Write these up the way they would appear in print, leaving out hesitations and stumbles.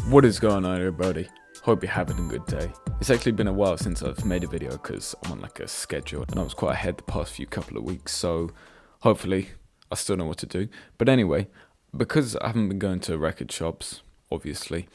What is going on, everybody? Hope you're having a good day. It's actually been a while since I've made a video because I'm on like a schedule and I was quite ahead the past couple of weeks, so hopefully I still know what to do. But anyway, because I haven't been going to record shops, obviously,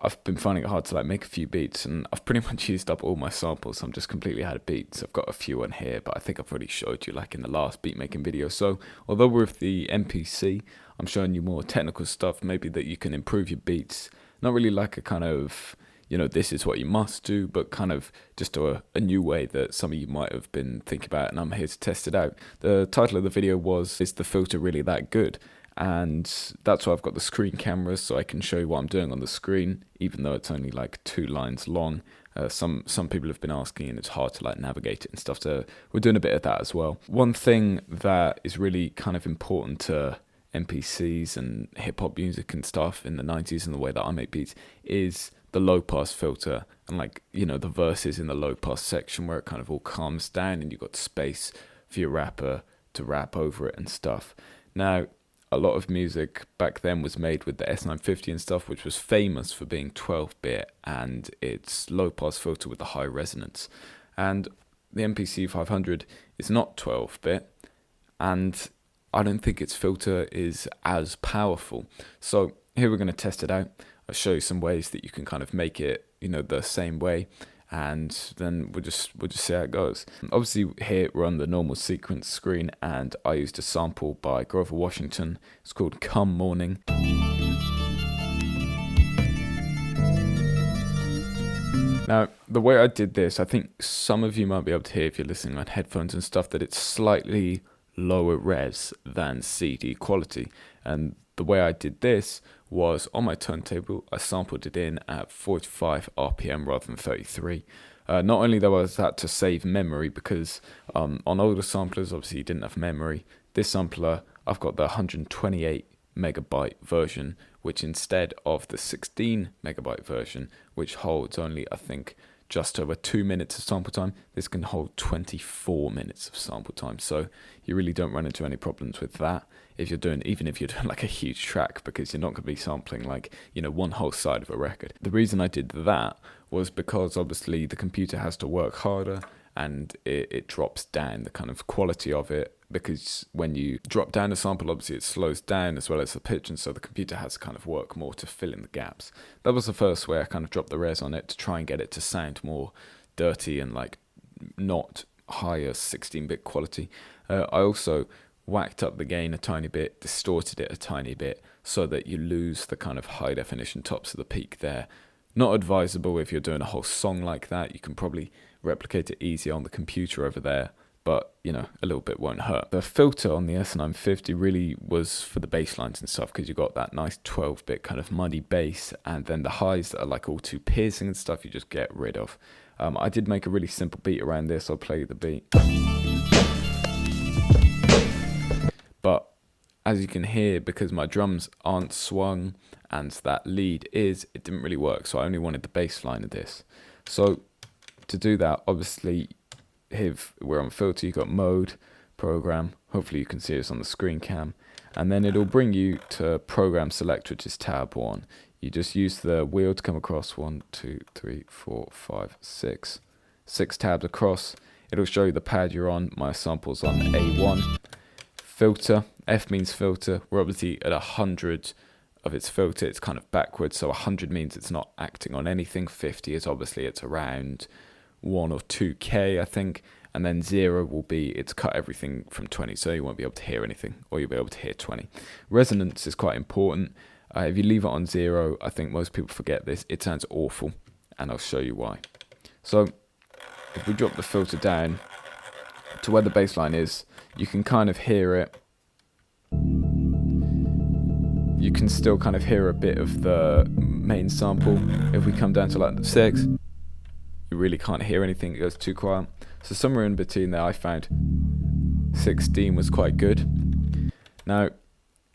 I've been finding it hard to like make a few beats, and I've pretty much used up all my samples. I'm just completely out of beats. I've got a few on here, but I think I've already showed you like in the last beat making video. So although we're with the MPC, I'm showing you more technical stuff, maybe that you can improve your beats. Not really like a kind of, this is what you must do, but kind of just a new way that some of you might have been thinking about, and I'm here to test it out. The title of the video was, is the filter really that good? And that's why I've got the screen cameras, so I can show you what I'm doing on the screen, even though it's only like 2 lines long. Some people have been asking, and it's hard to like navigate it and stuff, so we're doing a bit of that as well. One thing that is really kind of important to MPCs and hip-hop music and stuff in the 90s and the way that I make beats is the low pass filter, and like the verses in the low pass section where it kind of all calms down and you've got space for your rapper to rap over it and stuff. Now, a lot of music back then was made with the S950 and stuff, which was famous for being 12-bit and its low pass filter with the high resonance. And the MPC 500 is not 12-bit, and I don't think its filter is as powerful. So here we're going to test it out. I'll show you some ways that you can kind of make it, the same way, and then we'll just see how it goes. Obviously here we're on the normal sequence screen, and I used a sample by Grover Washington. It's called Come Morning. Now, the way I did this, I think some of you might be able to hear if you're listening on headphones and stuff, that it's slightly lower res than CD quality. And the way I did this was on my turntable, I sampled it in at 45 RPM rather than 33. Not only though was that to save memory, because on older samplers, obviously you didn't have memory. This sampler, I've got the 128 megabyte version, which instead of the 16 megabyte version, which holds only, I think, just over 2 minutes of sample time, this can hold 24 minutes of sample time. So you really don't run into any problems with that even if you're doing like a huge track, because you're not going to be sampling like, one whole side of a record. The reason I did that was because obviously the computer has to work harder, and it drops down the kind of quality of it, because when you drop down a sample, obviously it slows down as well as the pitch, and so the computer has to kind of work more to fill in the gaps. That was the first way I kind of dropped the res on it, to try and get it to sound more dirty and like not higher 16-bit quality. I also whacked up the gain a tiny bit, distorted it a tiny bit, so that you lose the kind of high definition tops of the peak there. Not advisable if you're doing a whole song like that. You can probably replicate it easier on the computer over there, but a little bit won't hurt. The filter on the S950 really was for the bass lines and stuff, because you got that nice 12-bit kind of muddy bass, and then the highs that are like all too piercing and stuff you just get rid of. I did make a really simple beat around this. I'll play you the beat. But as you can hear, because my drums aren't swung and that lead is, it didn't really work, so I only wanted the bass line of this. So to do that, obviously, here we're on filter, you've got mode, program, hopefully you can see this on the screen cam, and then it'll bring you to program select, which is tab 1. You just use the wheel to come across 1, 2, 3, 4, 5, 6 tabs across. It'll show you the pad you're on. My sample's on A1. Filter, F means filter. We're obviously at 100 of its filter. It's kind of backwards, so 100 means it's not acting on anything. 50 is obviously it's around 1 or 2K, I think, and then 0 will be it's cut everything from 20, so you won't be able to hear anything, or you'll be able to hear 20. Resonance is quite important. If you leave it on 0, I think most people forget this, it sounds awful, and I'll show you why. So if we drop the filter down to where the bass line is, you can kind of hear it. You can still kind of hear a bit of the main sample. If we come down to like the 6, you really can't hear anything, it goes too quiet. So somewhere in between there, I found 16 was quite good. Now,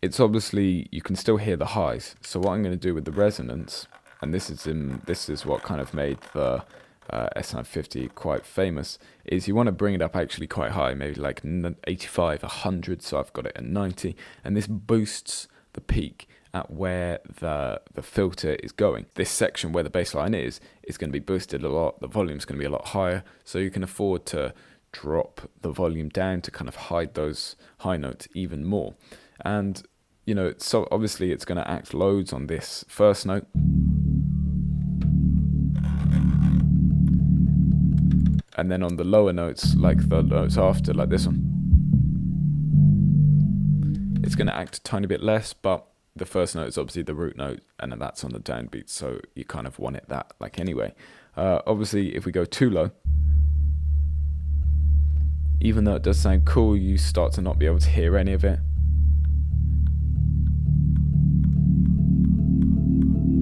it's obviously, you can still hear the highs. So what I'm going to do with the resonance, and this is what kind of made the S950 quite famous, is you want to bring it up actually quite high, maybe like 85, 100, so I've got it at 90, and this boosts the peak at where the filter is going. This section where the bass line is going to be boosted a lot. The volume's going to be a lot higher, so you can afford to drop the volume down to kind of hide those high notes even more. And you know, so obviously it's going to act loads on this first note. And then on the lower notes, like the notes after, like this one, it's going to act a tiny bit less, but the first note is obviously the root note, and then that's on the downbeat, so you kind of want it that like anyway. Obviously, if we go too low, even though it does sound cool, you start to not be able to hear any of it.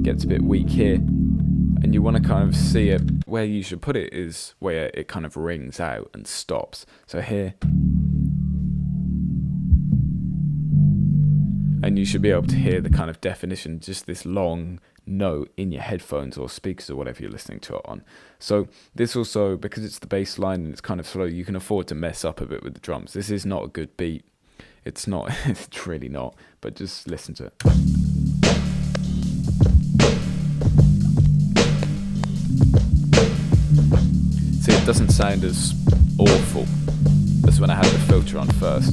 Gets a bit weak here, and you want to kind of see it. Where you should put it is where it kind of rings out and stops. So here, and you should be able to hear the kind of definition, just this long note in your headphones or speakers or whatever you're listening to it on. So this also, because it's the bass line and it's kind of slow, you can afford to mess up a bit with the drums. This is not a good beat. It's not, it's really not, but just listen to it. See, it doesn't sound as awful as when I had the filter on first.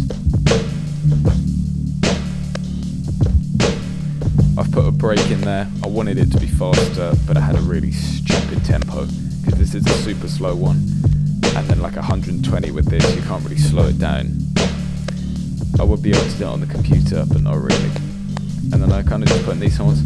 I've put a break in there. I wanted it to be faster, but I had a really stupid tempo because this is a super slow one, and then like 120 with this, you can't really slow it down. I would be able to do it on the computer, but not really. And then I kind of just put in these ones.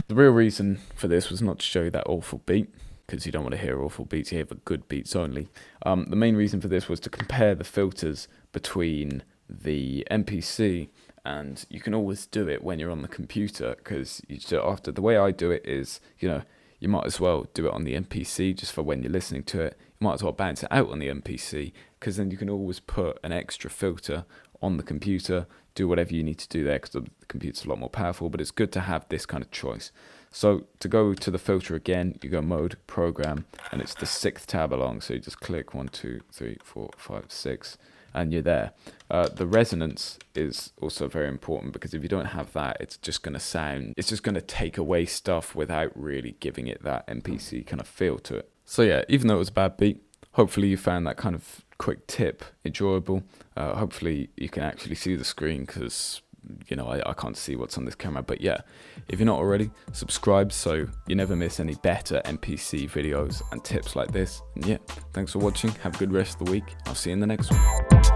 The real reason for this was not to show you that awful beat, because you don't want to hear awful beats, you hear good beats only. The main reason for this was to compare the filters between the MPC, and you can always do it when you're on the computer, because after the way I do it is, you know, you might as well do it on the MPC just for when you're listening to it. You might as well bounce it out on the MPC, because then you can always put an extra filter on the computer, do whatever you need to do there, because the computer's a lot more powerful, but it's good to have this kind of choice. So to go to the filter again, you go mode, program, and it's the 6th tab along, so you just click 1, 2, 3, 4, 5, 6, and you're there. The resonance is also very important, because if you don't have that, it's just going to take away stuff without really giving it that MPC kind of feel to it. So yeah, even though it was a bad beat, hopefully you found that kind of quick tip enjoyable. Hopefully you can actually see the screen, because you know I can't see what's on this camera. But yeah, if you're not already, subscribe so you never miss any better MPC videos and tips like this. And yeah, thanks for watching. Have a good rest of the week. I'll see you in the next one.